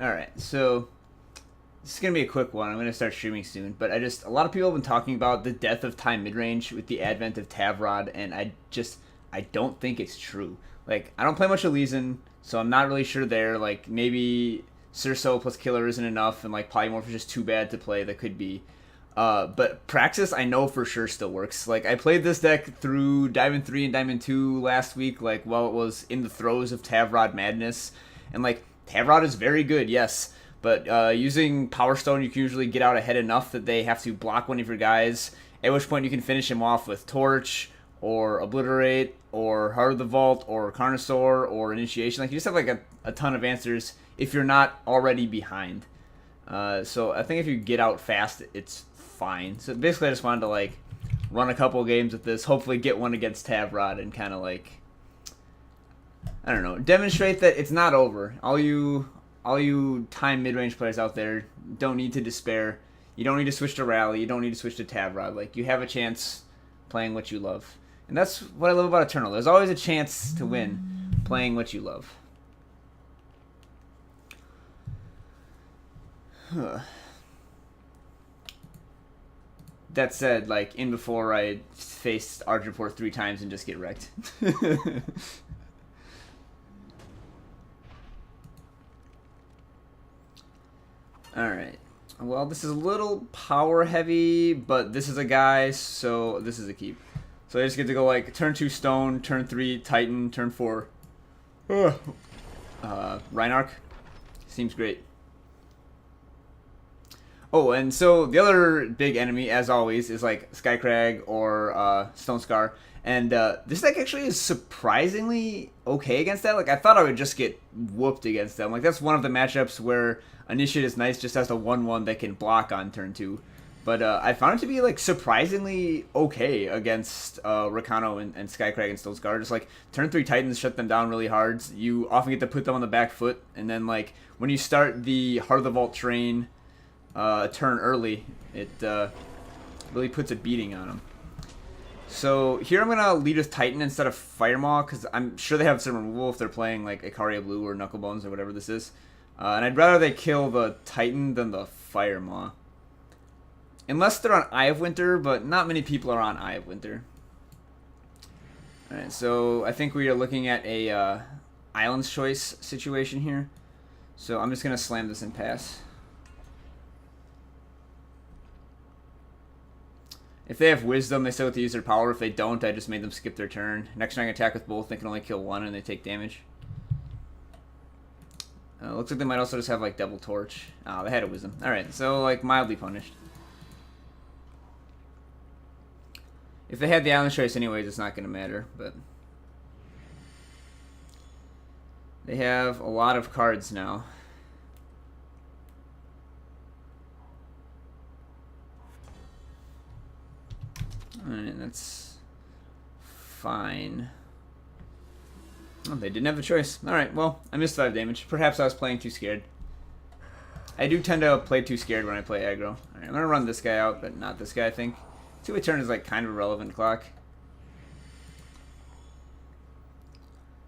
Alright, so this is going to be a quick one. I'm going to start streaming soon, but a lot of people have been talking about the death of time midrange with the advent of Tavrod, and I don't think it's true. Like, I don't play much Elysian, so I'm not really sure there. Like, maybe Cerso plus Killer isn't enough, and like Polymorph is just too bad to play. That could be. But Praxis, I know for sure still works. Like, I played this deck through Diamond 3 and Diamond 2 last week, like, while it was in the throes of Tavrod madness. And, like, Tavrod is very good, yes. But using Power Stone, you can usually get out ahead enough that they have to block one of your guys, at which point you can finish him off with Torch, or Obliterate, or Heart of the Vault, or Carnosaur, or Initiation. Like, you just have, like, a ton of answers if you're not already behind. So I think if you get out fast, it's fine. So basically I just wanted to like run a couple games with this, hopefully get one against Tavrod and kind of like, I don't know, demonstrate that it's not over. All you time mid-range players out there don't need to despair. You don't need to switch to Rally. You don't need to switch to Tavrod. Like, you have a chance playing what you love. And that's what I love about Eternal. There's always a chance to win playing what you love. That said, like, in before I faced Argentport 3 times and just get wrecked. Alright. Well, this is a little power heavy, but this is a guy, so this is a keep. So I just get to go, like, turn 2 Stone, turn 3 Titan, turn 4 Reinarch. Seems great. Oh, and so the other big enemy, as always, is like Skycrag or Stone Scar. And this deck actually is surprisingly okay against that. Like, I thought I would just get whooped against them. Like, that's one of the matchups where Initiate is nice, just has a 1/1 that can block on turn 2. But I found it to be, like, surprisingly okay against Rakano and Skycrag and Stone Scar. Just, like, turn 3 Titans, shut them down really hard. You often get to put them on the back foot. And then, like, when you start the Heart of the Vault train turn early, it really puts a beating on them. So here I'm going to lead with Titan instead of Firemaw, because I'm sure they have some removal if they're playing like Ikaria Blue or Knucklebones or whatever this is. And I'd rather they kill the Titan than the Firemaw. Unless they're on Eye of Winter, but not many people are on Eye of Winter. Alright, so I think we are looking at a Island's Choice situation here. So I'm just going to slam this and pass. If they have Wisdom, they still have to use their power. If they don't, I just made them skip their turn. Next turn I can attack with both. They can only kill one and they take damage. Looks like they might also just have like double torch. Oh, they had a Wisdom. Alright, so like mildly punished. If they had the Island Choice anyways, it's not going to matter. But they have a lot of cards now. Alright, that's fine. Oh, they didn't have a choice. Alright, well, I missed 5 damage. Perhaps I was playing too scared. I do tend to play too scared when I play aggro. Alright, I'm going to run this guy out, but not this guy, I think. 2-way turn is like kind of a relevant clock.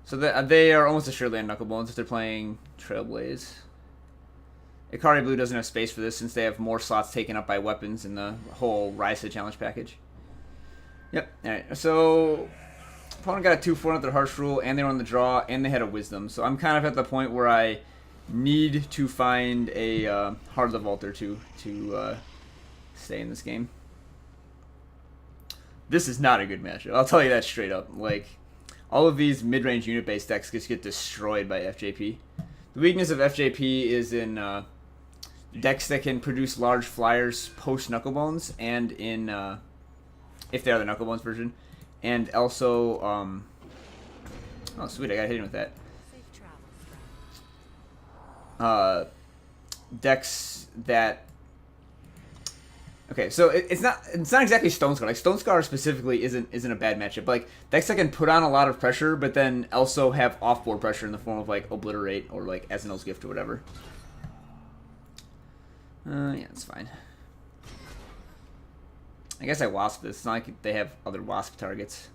So they are almost assuredly on Knucklebones if they're playing Trailblaze. Ikaria Blue doesn't have space for this since they have more slots taken up by weapons in the whole Rise to the Challenge package. Yep. Alright, so opponent got a 2/4 at their Harsh Rule, and they were on the draw, and they had a Wisdom. So I'm kind of at the point where I need to find a Heart of the Vault or two to stay in this game. This is not a good matchup. I'll tell you that straight up. Like, all of these mid-range unit-based decks just get destroyed by FJP. The weakness of FJP is in decks that can produce large flyers post-Knucklebones, and in if they are the Knucklebones version, and also oh sweet, I got hit with that. Decks that okay, so it's not exactly Stone Scar. Like, Stone Scar specifically isn't a bad matchup. But, like, decks that can put on a lot of pressure, but then also have off-board pressure in the form of like Obliterate or like Ezenel's Gift or whatever. Yeah, it's fine. I guess I Wasp this. It's not like they have other Wasp targets.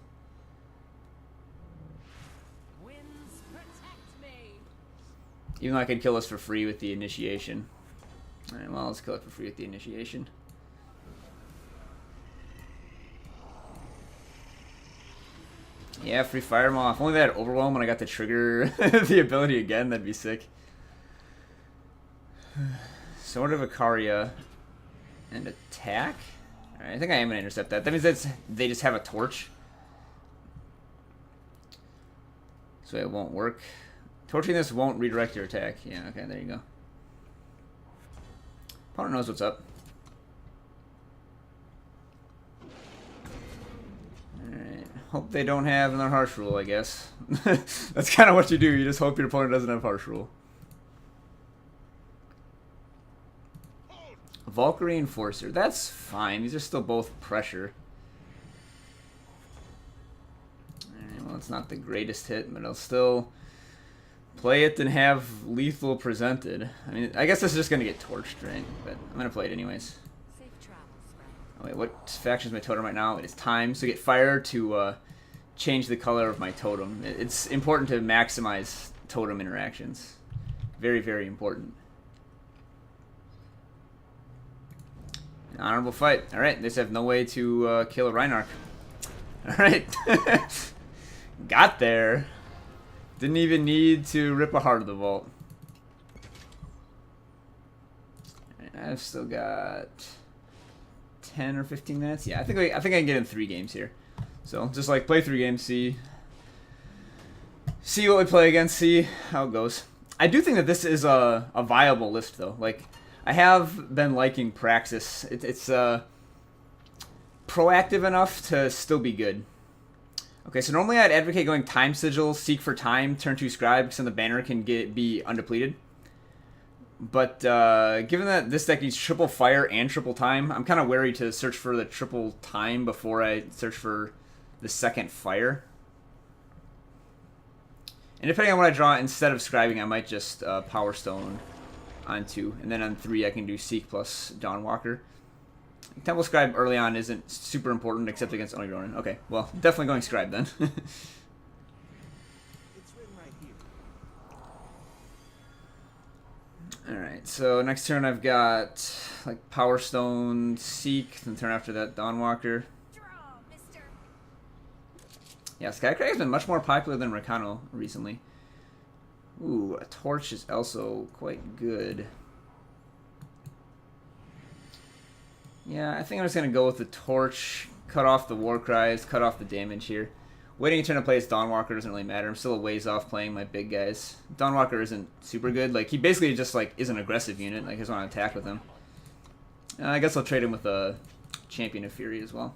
Even though I could kill this for free with the initiation. Alright, well, let's kill it for free with the initiation. Yeah, free Firemaw. If only they had Overwhelm when I got to trigger the ability again, that'd be sick. Sword of Icaria and attack? Alright, I think I am going to intercept that. That means they just have a torch. So it won't work. Torching this won't redirect your attack. Yeah, okay, there you go. Opponent knows what's up. Alright. Hope they don't have another harsh rule, I guess. That's kind of what you do. You just hope your opponent doesn't have harsh rule. Valkyrie Enforcer. That's fine. These are still both pressure. Alright, well, it's not the greatest hit, but I'll still play it and have lethal presented. I mean, I guess this is just going to get torched, right? But I'm going to play it anyways. Oh, wait, what faction is my totem right now? It is time. So get fire to change the color of my totem. It's important to maximize totem interactions. Very, very important. Honorable fight. Alright, they just have no way to kill a Reinarch. Alright. Got there. Didn't even need to rip a Heart of the Vault. Right, I've still got 10 or 15 minutes. Yeah, I think I can get in 3 games here. So just like play 3 games, see what we play against, see how it goes. I do think that this is a viable list though. Like, I have been liking Praxis. It's proactive enough to still be good. Okay, so normally I'd advocate going Time Sigil, Seek for Time, turn 2 Scribe, because then the banner can be undepleted. But given that this deck needs triple fire and triple time, I'm kind of wary to search for the triple time before I search for the second fire. And depending on what I draw, instead of scribing, I might just Power Stone on 2. And then on 3, I can do Seek plus Dawnwalker. Temple Scribe early on isn't super important except against Oni Ronin. Okay, well, definitely going Scribe then. Alright, so next turn I've got like Power Stone, Seek, then turn after that Dawnwalker. Yeah, Skycrack has been much more popular than Rakano recently. Ooh, a Torch is also quite good. Yeah, I think I'm just going to go with the Torch, cut off the War Cries, cut off the damage here. Waiting a turn to play as Dawnwalker doesn't really matter. I'm still a ways off playing my big guys. Dawnwalker isn't super good. Like, he basically just like is an aggressive unit. Like, I just want to attack with him. I guess I'll trade him with a Champion of Fury as well.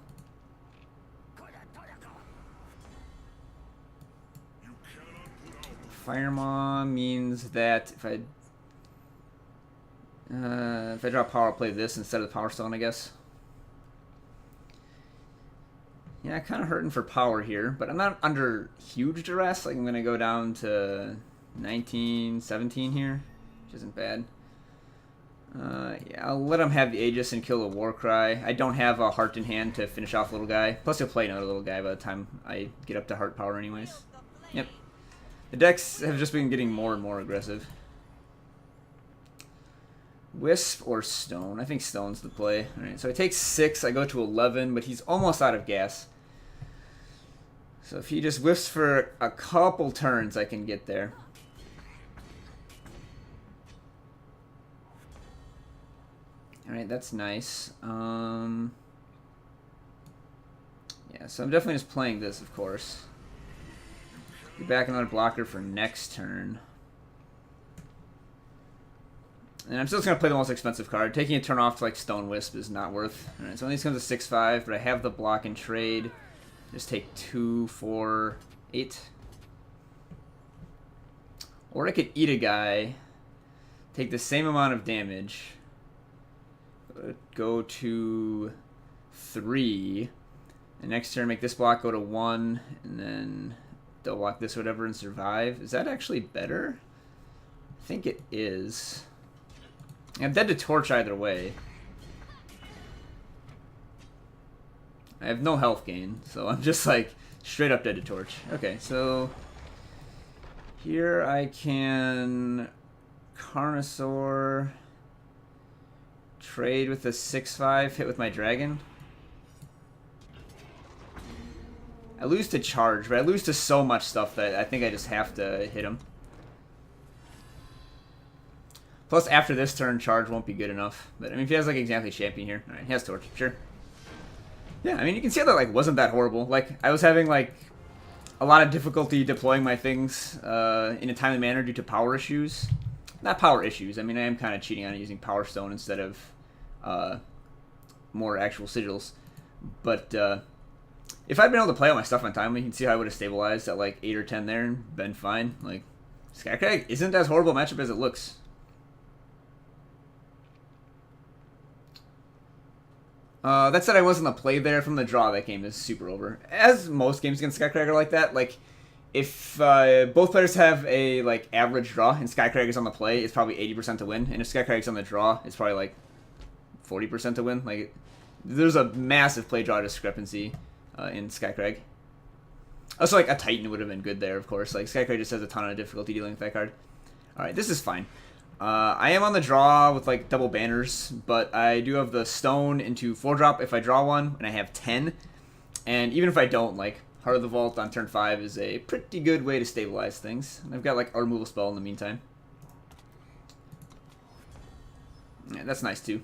Firemaw means that if I draw power, I'll play this instead of the Power Stone, I guess. Yeah, kind of hurting for power here, but I'm not under huge duress. Like, I'm going to go down to 19, 17 here, which isn't bad. Yeah, I'll let him have the Aegis and kill the Warcry. I don't have a Heart in hand to finish off little guy. Plus, he'll play another little guy by the time I get up to Heart power anyways. Yep. The decks have just been getting more and more aggressive. Wisp or Stone? I think Stone's the play. Alright, so I take 6, I go to 11, but he's almost out of gas. So if he just whiffs for a couple turns, I can get there. Alright, that's nice. Yeah, so I'm definitely just playing this, of course. Get back another blocker for next turn. And I'm still just going to play the most expensive card. Taking a turn off to like Stone Wisp is not worth. Alright, so these comes to 6-5, but I have the block and trade. Just take 2, 4, 8. Or I could eat a guy, take the same amount of damage, go to 3, and next turn make this block go to 1, and then double block this or whatever and survive. Is that actually better? I think it is. I'm dead to Torch either way. I have no health gain, so I'm just like straight up dead to Torch. Okay, so here I can Carnosaur. Trade with the 6/5, hit with my dragon. I lose to charge, but I lose to so much stuff that I think I just have to hit him. Plus, after this turn, charge won't be good enough. But, I mean, if he has, like, Example Champion here. Alright, he has Torch, sure. Yeah, I mean, you can see how that, like, wasn't that horrible. Like, I was having, like, a lot of difficulty deploying my things in a timely manner due to power issues. Not power issues. I mean, I am kind of cheating on using Power Stone instead of more actual sigils. But if I'd been able to play all my stuff on time, you can see how I would have stabilized at like 8 or 10 there and been fine. Like, Skycrag isn't as horrible a matchup as it looks. That said, I wasn't the play there from the draw. That game is super over. As most games against Skycrag are like that. Like, if both players have a like average draw and Skycrag is on the play, it's probably 80% to win. And if Skycrag's on the draw, it's probably like 40% to win. Like, there's a massive play draw discrepancy in Skycrag. Also, like, a Titan would have been good there, of course. Like, Skycrag just has a ton of difficulty dealing with that card. Alright, this is fine. I am on the draw with, like, double banners, but I do have the stone into 4-drop if I draw one, and I have 10. And even if I don't, like, Heart of the Vault on turn 5 is a pretty good way to stabilize things. And I've got, like, a removal spell in the meantime. Yeah, that's nice, too.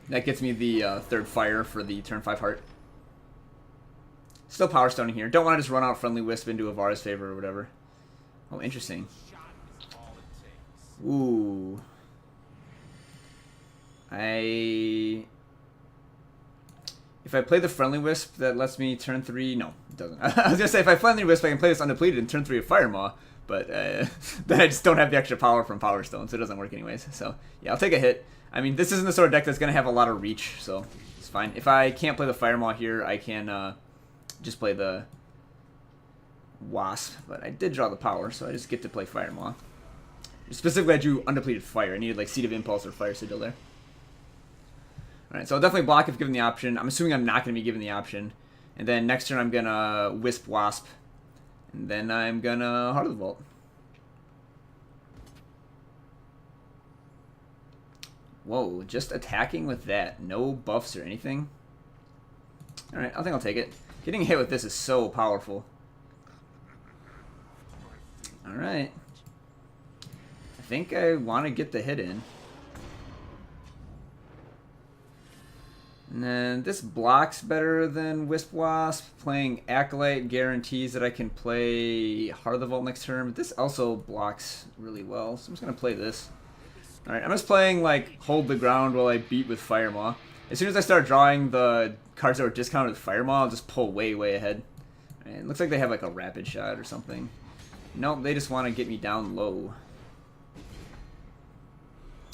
That gets me the third fire for the turn 5 heart. Still Power Stoning here. Don't want to just run out Friendly Wisp into Avara's favor or whatever. Oh, interesting. Ooh. If I play the Friendly Wisp, that lets me turn 3... No, it doesn't. I was going to say, if I Friendly Wisp, I can play this undepleted and turn 3 of Firemaw. But then I just don't have the extra power from Power Stone, so it doesn't work anyways. So, yeah, I'll take a hit. I mean, this isn't the sort of deck that's going to have a lot of reach, so it's fine. If I can't play the Firemaw here, I can just play the Wasp. But I did draw the power, so I just get to play Firemaw. Specifically, I drew undepleted fire. I needed, like, Seed of Impulse or Fire Sigil there. Alright, so I'll definitely block if given the option. I'm assuming I'm not going to be given the option. And then next turn, I'm going to Wisp Wasp. And then I'm going to Heart of the Vault. Whoa, just attacking with that. No buffs or anything. Alright, I think I'll take it. Getting hit with this is so powerful. Alright. I think I want to get the hit in. And then this blocks better than Wisp Wasp. Playing Acolyte guarantees that I can play Heart of the Vault next turn. But this also blocks really well. So I'm just going to play this. Alright, I'm just playing, like, Hold the Ground while I beat with Firemaw. As soon as I start drawing the cards that were discounted with Firemaw, I'll just pull way, way ahead. Right, it looks like they have, like, a Rapid Shot or something. Nope, they just want to get me down low.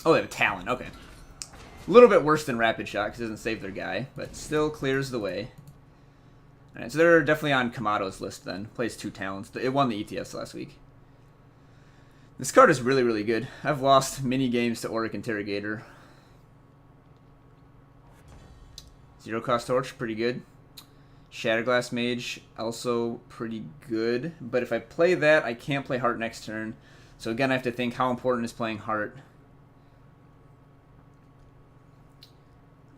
Oh, they have a Talon, okay. A little bit worse than Rapid Shot because it doesn't save their guy, but still clears the way. Alright, so they're definitely on Kamado's list then. Plays 2 Talons. It won the ETS last week. This card is really, really good. I've lost many games to Auric Interrogator. 0-cost Torch, pretty good. Shatterglass Mage, also pretty good. But if I play that, I can't play Heart next turn. So again, I have to think how important is playing Heart.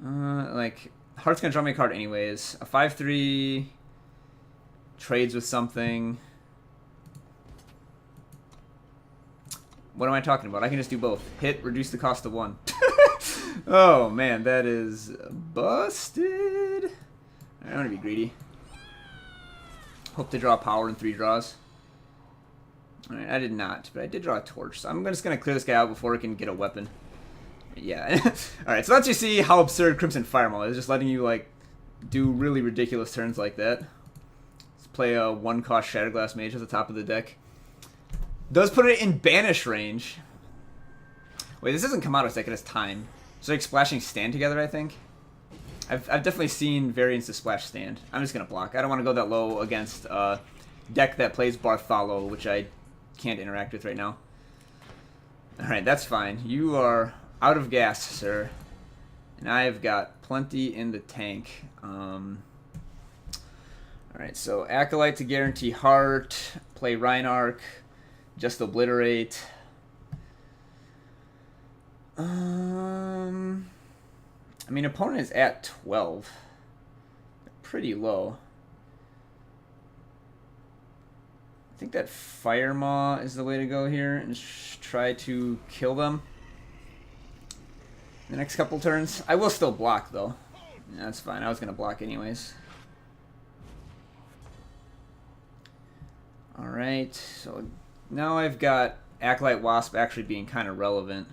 Like, Heart's going to draw me a card anyways. A 5/3 trades with something. What am I talking about? I can just do both. Hit, reduce the cost of 1. Oh, man, that is busted. I'm going to be greedy. Hope to draw power in 3 draws. Alright, I did not, but I did draw a torch. So I'm just going to clear this guy out before it can get a weapon. Yeah. Alright, so let's just see how absurd Crimson Firemaw is. Just letting you, like, do really ridiculous turns like that. Let's play a 1-cost Shatterglass Mage at the top of the deck. Does put it in banish range. Wait, this isn't Kamado's deck, it has time. So like splashing stand together, I think. I've definitely seen variants of splash stand. I'm just gonna block. I don't want to go that low against a deck that plays Bartholo, which I can't interact with right now. Alright, that's fine. You are out of gas, sir. And I've got plenty in the tank. Alright, so Acolyte to guarantee Heart. Play Reinarch. Just Obliterate. I mean, opponent is at 12. Pretty low. I think that Firemaw is the way to go here and try to kill them the next couple turns. I will still block, though. Yeah, that's fine. I was going to block anyways. Alright, so now I've got Acolyte Wasp actually being kind of relevant.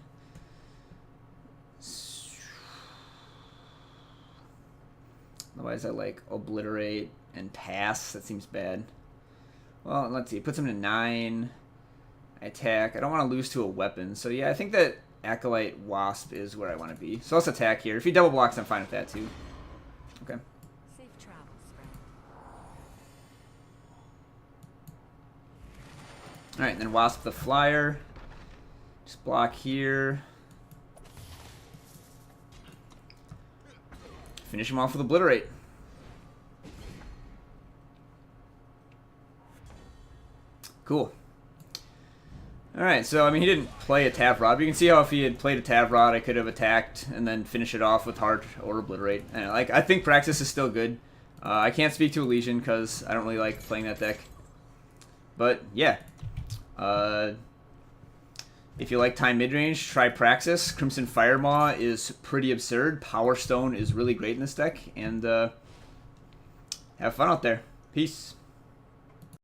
Otherwise I like Obliterate and Pass. That seems bad. Well, let's see. It puts him to 9. I attack. I don't want to lose to a weapon. So yeah, I think that Acolyte Wasp is where I want to be. So let's attack here. If he double blocks, I'm fine with that too. Okay. Safe travels, Alright, then Wasp the Flyer. Just block here. Finish him off with Obliterate. Cool. Alright, so I mean he didn't play a Tavrod, but you can see how if he had played a Tavrod I could have attacked and then finish it off with Heart or Obliterate. And I think Praxis is still good. I can't speak to Elysian because I don't really like playing that deck. But yeah. If you like time midrange, try Praxis. Crimson Firemaw is pretty absurd. Power Stone is really great in this deck. And have fun out there. Peace.